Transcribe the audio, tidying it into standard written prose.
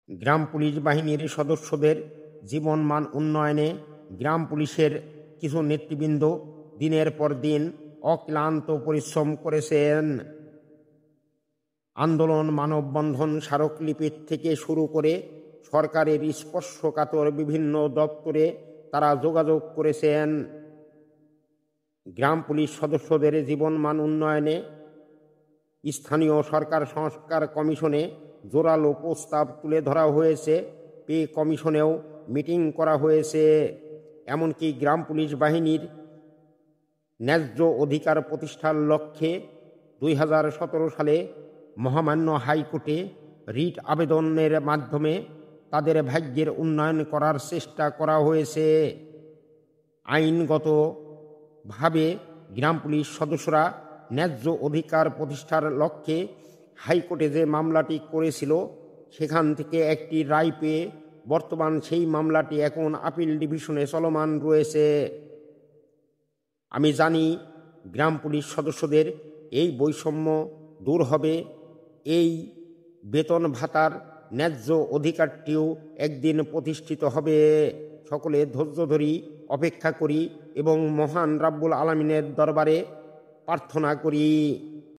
গ্রাম police বাহিনীর সদস্যদের জীবনমান উন্নয়নে গ্রাম পুলিশের কিছু নেতৃবৃন্দ দিনের পর দিন অক্লান্ত পরিশ্রম করেছেন। আন্দোলন, মানববন্ধন, স্মারকলিপি থেকে শুরু করে সরকারের স্পর্শকাতর বিভিন্ন দপ্তরে তারা যোগাযোগ করেছেন। গ্রাম পুলিশ সদস্যদের জীবনমান উন্নয়নে স্থানীয় সরকার সংস্কার কমিশনে জোরালো প্রস্তাব তুলে ধরা হয়েছে। পে কমিশনেও মিটিং করা হয়েছে। এমনকি গ্রাম পুলিশ বাহিনীর ন্যায্য অধিকার প্রতিষ্ঠার লক্ষ্যে 2017 সালে মহামান্য হাইকোর্টে রিট আবেদনের মাধ্যমে তাদের ভাগ্যের উন্নয়ন করার চেষ্টা করা হয়েছে। আইনগতভাবে গ্রাম পুলিশ সদস্যরা ন্যায্য অধিকার প্রতিষ্ঠার লক্ষ্যে হাইকোর্টে যে মামলাটি করেছিল সেখান থেকে একটি রায় পেয়ে বর্তমান সেই মামলাটি এখন আপিল ডিভিশনে চলমান রয়েছে। আমি জানি গ্রাম পুলিশ সদস্যদের এই বৈষম্য দূর হবে, এই বেতন ভাতার ন্যায্য অধিকারটিও একদিন প্রতিষ্ঠিত হবে। সকলে ধৈর্য ধরি, অপেক্ষা করি এবং মহান রাব্বুল আলামিনের দরবারে প্রার্থনা করি।